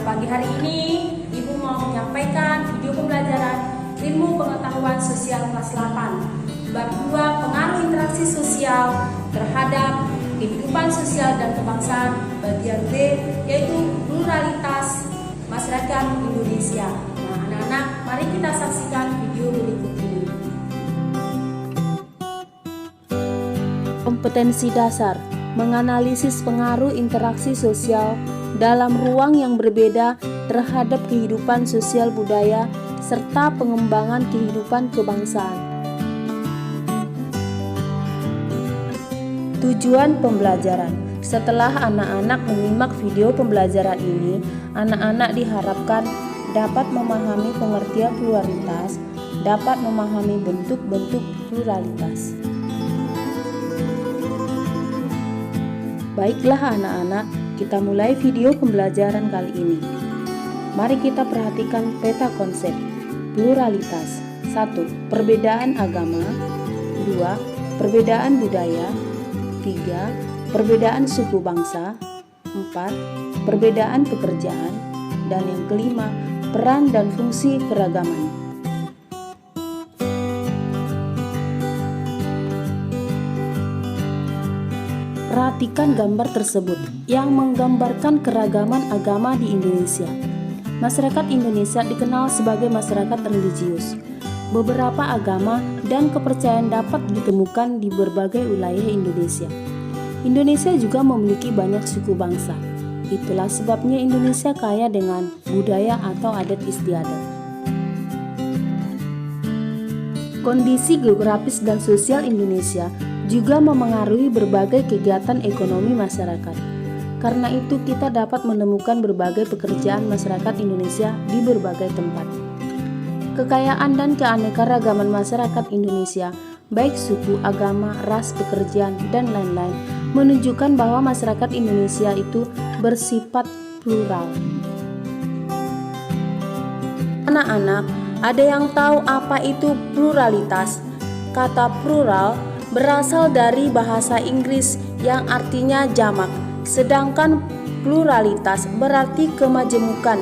Pada pagi hari ini, Ibu mau menyampaikan video pembelajaran ilmu pengetahuan sosial kelas 8 bab 2 pengaruh interaksi sosial terhadap kehidupan sosial dan kebangsaan bagian B, yaitu pluralitas masyarakat Indonesia. Nah, anak-anak, mari kita saksikan video berikut ini. Kompetensi dasar menganalisis pengaruh interaksi sosial dalam ruang yang berbeda terhadap kehidupan sosial budaya serta pengembangan kehidupan kebangsaan. Tujuan pembelajaran. Setelah anak-anak menyimak video pembelajaran ini, anak-anak diharapkan dapat memahami pengertian pluralitas, dapat memahami bentuk-bentuk pluralitas. Baiklah anak-anak, kita mulai video pembelajaran kali ini. Mari kita perhatikan peta konsep pluralitas. 1. Perbedaan agama. 2. Perbedaan budaya. 3. Perbedaan suku bangsa. 4. Perbedaan pekerjaan. Dan yang kelima, peran dan fungsi keragaman. Perhatikan gambar tersebut yang menggambarkan keragaman agama di Indonesia. Masyarakat Indonesia dikenal sebagai masyarakat religius. Beberapa agama dan kepercayaan dapat ditemukan di berbagai wilayah Indonesia. Indonesia juga memiliki banyak suku bangsa. Itulah sebabnya Indonesia kaya dengan budaya atau adat istiadat. Kondisi geografis dan sosial Indonesia juga memengaruhi berbagai kegiatan ekonomi masyarakat. Karena itu kita dapat menemukan berbagai pekerjaan masyarakat Indonesia di berbagai tempat. Kekayaan dan keanekaragaman masyarakat Indonesia, baik suku, agama, ras, pekerjaan, dan lain-lain, menunjukkan bahwa masyarakat Indonesia itu bersifat plural. Anak-anak, ada yang tahu apa itu pluralitas? Kata plural berasal dari bahasa Inggris yang artinya jamak, sedangkan pluralitas berarti kemajemukan.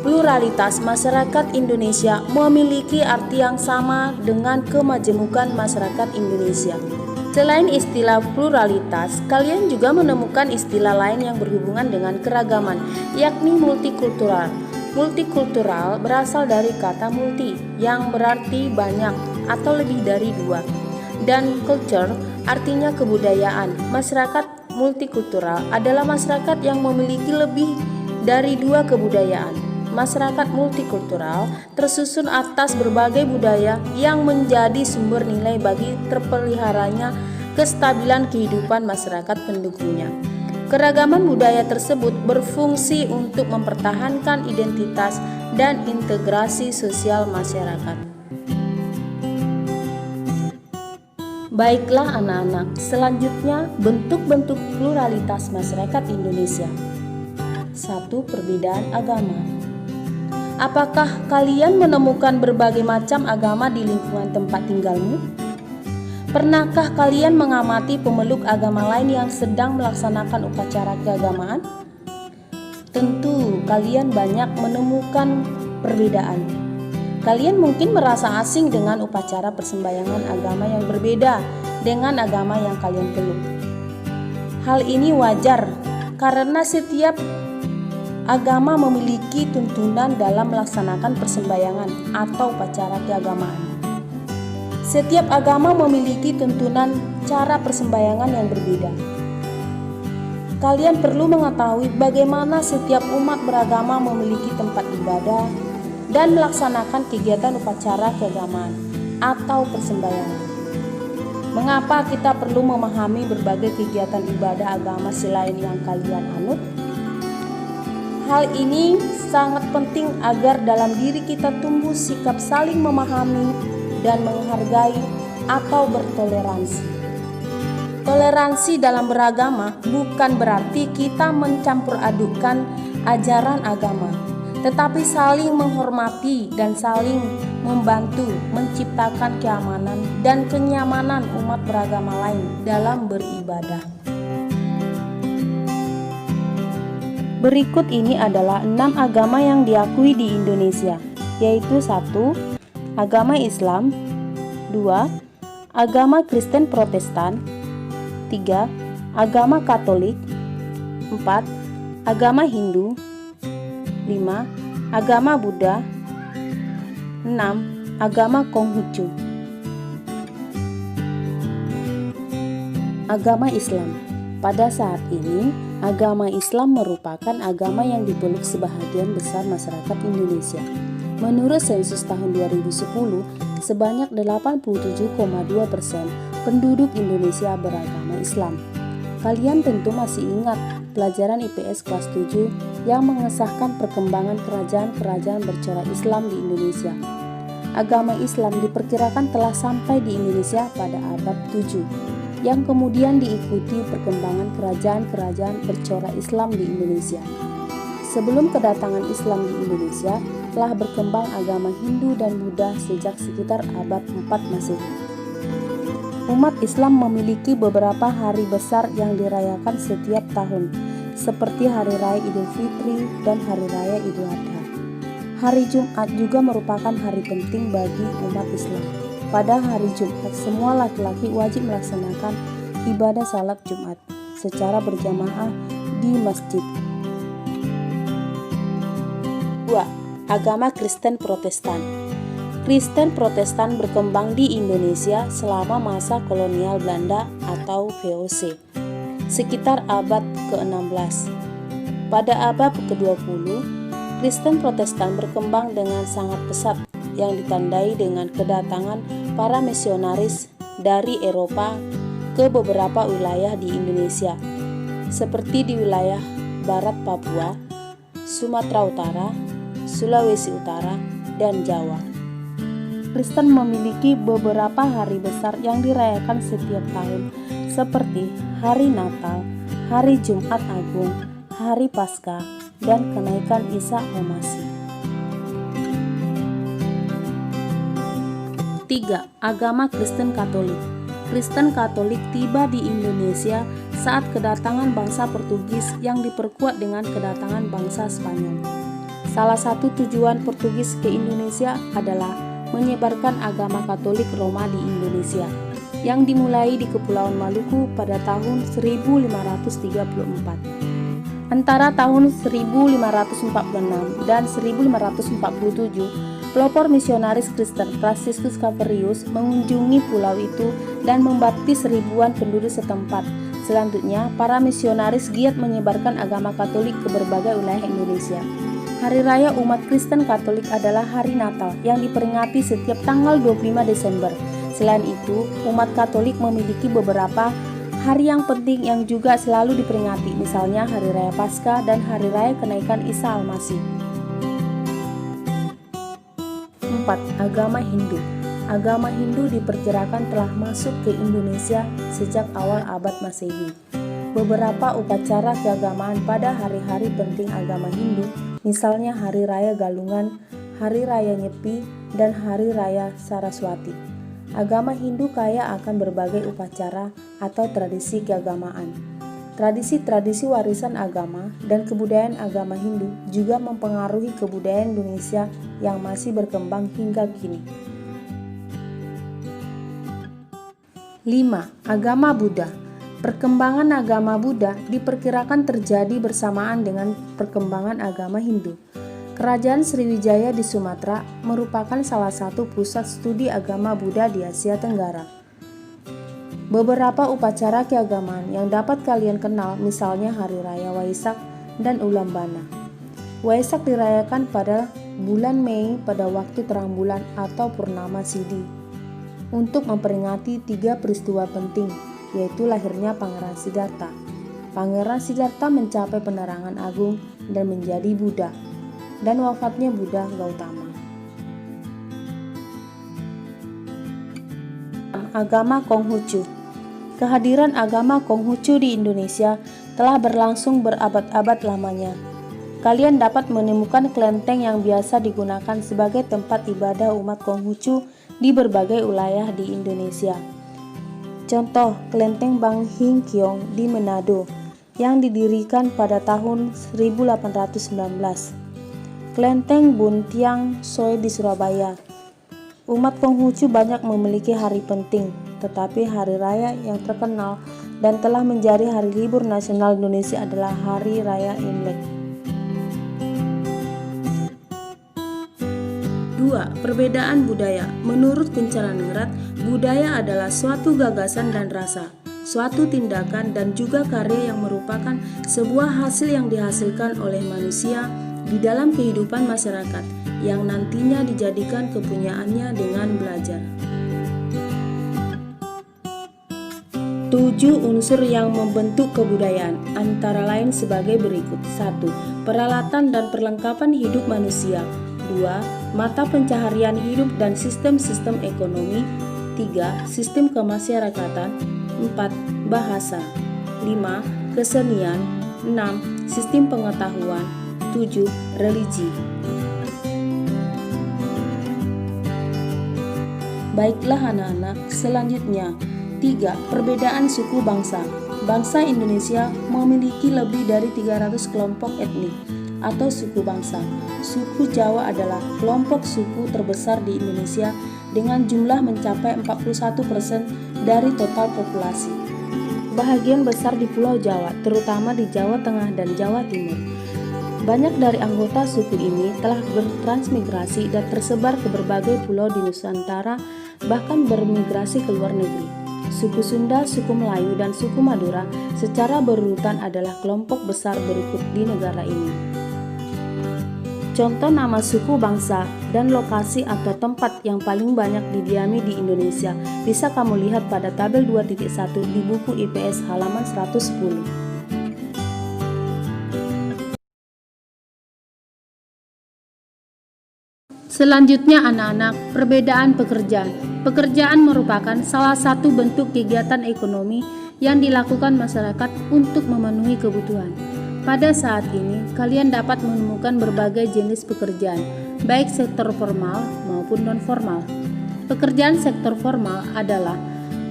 Pluralitas masyarakat Indonesia memiliki arti yang sama dengan kemajemukan masyarakat Indonesia. Selain istilah pluralitas, kalian juga menemukan istilah lain yang berhubungan dengan keragaman, yakni multikultural. Multikultural berasal dari kata multi, yang berarti banyak atau lebih dari dua. Dan culture artinya kebudayaan. Masyarakat multikultural adalah masyarakat yang memiliki lebih dari dua kebudayaan. Masyarakat multikultural tersusun atas berbagai budaya yang menjadi sumber nilai bagi terpeliharanya kestabilan kehidupan masyarakat pendukungnya. Keragaman budaya tersebut berfungsi untuk mempertahankan identitas dan integrasi sosial masyarakat. Baiklah anak-anak, selanjutnya bentuk-bentuk pluralitas masyarakat Indonesia. 1. Perbedaan agama. Apakah kalian menemukan berbagai macam agama di lingkungan tempat tinggalmu? Pernahkah kalian mengamati pemeluk agama lain yang sedang melaksanakan upacara keagamaan? Tentu kalian banyak menemukan perbedaan. Kalian mungkin merasa asing dengan upacara persembahyangan agama yang berbeda dengan agama yang kalian peluk. Hal ini wajar karena setiap agama memiliki tuntunan dalam melaksanakan persembahyangan atau upacara keagamaan. Setiap agama memiliki tuntunan cara persembahyangan yang berbeda. Kalian perlu mengetahui bagaimana setiap umat beragama memiliki tempat ibadah dan melaksanakan kegiatan upacara keagamaan atau persembahyangan. Mengapa kita perlu memahami berbagai kegiatan ibadah agama selain yang kalian anut? Hal ini sangat penting agar dalam diri kita tumbuh sikap saling memahami dan menghargai atau bertoleransi. Toleransi dalam beragama bukan berarti kita mencampur adukkan ajaran agama, tetapi saling menghormati dan saling membantu menciptakan keamanan dan kenyamanan umat beragama lain dalam beribadah. Berikut ini adalah 6 agama yang diakui di Indonesia, yaitu 1. Agama Islam, 2. Agama Kristen Protestan, 3. Agama Katolik, 4. Agama Hindu, 5. Agama Buddha, 6. Agama Konghucu. Agama Islam. Pada saat ini, agama Islam merupakan agama yang dipeluk sebahagian besar masyarakat Indonesia. Menurut sensus tahun 2010, sebanyak 87,2% penduduk Indonesia beragama Islam. Kalian tentu masih ingat pelajaran IPS kelas 7 yang mengesahkan perkembangan kerajaan-kerajaan bercorak Islam di Indonesia. Agama Islam diperkirakan telah sampai di Indonesia pada abad 7, yang kemudian diikuti perkembangan kerajaan-kerajaan bercorak Islam di Indonesia. Sebelum kedatangan Islam di Indonesia, telah berkembang agama Hindu dan Buddha sejak sekitar abad 4 Masehi. Umat Islam memiliki beberapa hari besar yang dirayakan setiap tahun, seperti Hari Raya Idul Fitri dan Hari Raya Idul Adha. Hari Jumat juga merupakan hari penting bagi umat Islam. Pada hari Jumat, semua laki-laki wajib melaksanakan ibadah salat Jumat secara berjamaah di masjid. 2. Agama Kristen Protestan. Kristen Protestan berkembang di Indonesia selama masa kolonial Belanda atau VOC, sekitar abad ke-16. Pada abad ke-20, Kristen Protestan berkembang dengan sangat pesat yang ditandai dengan kedatangan para misionaris dari Eropa ke beberapa wilayah di Indonesia, seperti di wilayah Barat Papua, Sumatera Utara, Sulawesi Utara, dan Jawa. Kristen memiliki beberapa hari besar yang dirayakan setiap tahun, seperti Hari Natal, Hari Jumat Agung, Hari Paskah, dan kenaikan Isa Al-Masih. 3. Agama Kristen Katolik. Kristen Katolik tiba di Indonesia saat kedatangan bangsa Portugis yang diperkuat dengan kedatangan bangsa Spanyol. Salah satu tujuan Portugis ke Indonesia adalah menyebarkan agama Katolik Roma di Indonesia, yang dimulai di Kepulauan Maluku pada tahun 1534. Antara tahun 1546 dan 1547, pelopor misionaris Kristen Franciscus Caverius mengunjungi pulau itu dan membaptis ribuan penduduk setempat. Selanjutnya, para misionaris giat menyebarkan agama Katolik ke berbagai wilayah Indonesia. Hari raya umat Kristen Katolik adalah Hari Natal yang diperingati setiap tanggal 25 Desember. Selain itu, umat Katolik memiliki beberapa hari yang penting yang juga selalu diperingati, misalnya Hari Raya Paskah dan Hari Raya Kenaikan Isa Al-Masih. 4. Agama Hindu. Agama Hindu diperkirakan telah masuk ke Indonesia sejak awal abad Masehi. Beberapa upacara keagamaan pada hari-hari penting agama Hindu, misalnya Hari Raya Galungan, Hari Raya Nyepi, dan Hari Raya Saraswati. Agama Hindu kaya akan berbagai upacara atau tradisi keagamaan. Tradisi-tradisi warisan agama dan kebudayaan agama Hindu juga mempengaruhi kebudayaan Indonesia yang masih berkembang hingga kini. 5. Agama Buddha. Perkembangan agama Buddha diperkirakan terjadi bersamaan dengan perkembangan agama Hindu. Kerajaan Sriwijaya di Sumatera merupakan salah satu pusat studi agama Buddha di Asia Tenggara. Beberapa upacara keagamaan yang dapat kalian kenal misalnya Hari Raya Waisak dan Ulam Bana. Waisak dirayakan pada bulan Mei pada waktu terang bulan atau Purnama Sidi untuk memperingati 3 peristiwa penting, yaitu lahirnya Pangeran Siddhartha. Pangeran Siddhartha mencapai penerangan agung dan menjadi Buddha, dan wafatnya Buddha Gautama. Agama Konghucu. Kehadiran agama Konghucu di Indonesia telah berlangsung berabad-abad lamanya. Kalian dapat menemukan kelenteng yang biasa digunakan sebagai tempat ibadah umat Konghucu di berbagai wilayah di Indonesia. Contoh, kelenteng Bang Hing Kiong di Manado yang didirikan pada tahun 1819. Kelenteng Bun Tiang Soi di Surabaya. Umat Konghucu banyak memiliki hari penting, tetapi hari raya yang terkenal dan telah menjadi hari libur nasional Indonesia adalah Hari Raya Imlek. 2. Perbedaan budaya. Menurut Kuncharaningrat, budaya adalah suatu gagasan dan rasa, suatu tindakan dan juga karya yang merupakan sebuah hasil yang dihasilkan oleh manusia di dalam kehidupan masyarakat yang nantinya dijadikan kepunyaannya dengan belajar. 7 unsur yang membentuk kebudayaan antara lain sebagai berikut. 1. Peralatan dan perlengkapan hidup manusia. 2. Mata pencaharian hidup dan sistem-sistem ekonomi. 3. Sistem kemasyarakatan. 4. Bahasa. 5. Kesenian. 6. Sistem pengetahuan. 7. Religi. Baiklah anak-anak, selanjutnya 3. Perbedaan suku bangsa. Bangsa Indonesia memiliki lebih dari 300 kelompok etnik atau suku bangsa. Suku Jawa adalah kelompok suku terbesar di Indonesia dengan jumlah mencapai 41% dari total populasi. Bahagian besar di Pulau Jawa, terutama di Jawa Tengah dan Jawa Timur. Banyak dari anggota suku ini telah bertransmigrasi dan tersebar ke berbagai pulau di Nusantara, bahkan bermigrasi ke luar negeri. Suku Sunda, suku Melayu, dan suku Madura secara berurutan adalah kelompok besar berikut di negara ini. Contoh nama suku bangsa dan lokasi atau tempat yang paling banyak didiami di Indonesia bisa kamu lihat pada tabel 2.1 di buku IPS halaman 110. Selanjutnya anak-anak, perbedaan pekerjaan. Pekerjaan merupakan salah satu bentuk kegiatan ekonomi yang dilakukan masyarakat untuk memenuhi kebutuhan. Pada saat ini, kalian dapat menemukan berbagai jenis pekerjaan, baik sektor formal maupun non-formal. Pekerjaan sektor formal adalah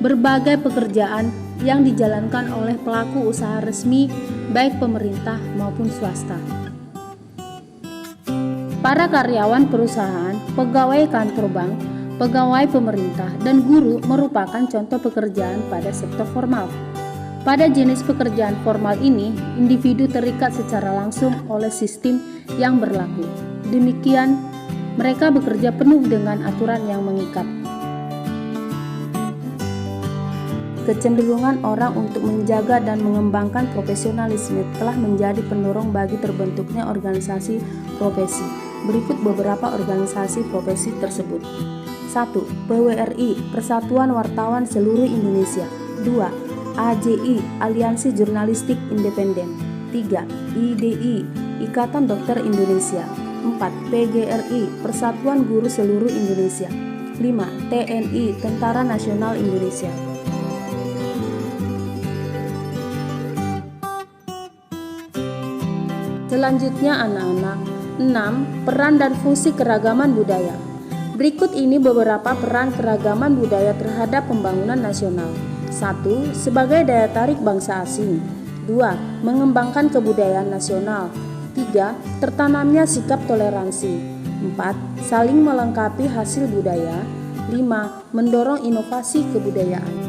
berbagai pekerjaan yang dijalankan oleh pelaku usaha resmi, baik pemerintah maupun swasta. Para karyawan perusahaan, pegawai kantor bank, pegawai pemerintah, dan guru merupakan contoh pekerjaan pada sektor formal. Pada jenis pekerjaan formal ini, individu terikat secara langsung oleh sistem yang berlaku. Demikian, mereka bekerja penuh dengan aturan yang mengikat. Kecenderungan orang untuk menjaga dan mengembangkan profesionalisme telah menjadi pendorong bagi terbentuknya organisasi profesi. Berikut beberapa organisasi profesi tersebut. 1. PWRI, Persatuan Wartawan Seluruh Indonesia. 2. AJI, Aliansi Jurnalistik Independen. 3. IDI, Ikatan Dokter Indonesia. 4. PGRI, Persatuan Guru Seluruh Indonesia. 5. TNI, Tentara Nasional Indonesia. Selanjutnya anak-anak, 6. Peran dan fungsi keragaman budaya. Berikut ini beberapa peran keragaman budaya terhadap pembangunan nasional. 1. Sebagai daya tarik bangsa asing. 2. Mengembangkan kebudayaan nasional. 3. Tertanamnya sikap toleransi. 4. Saling melengkapi hasil budaya. 5. Mendorong inovasi kebudayaan.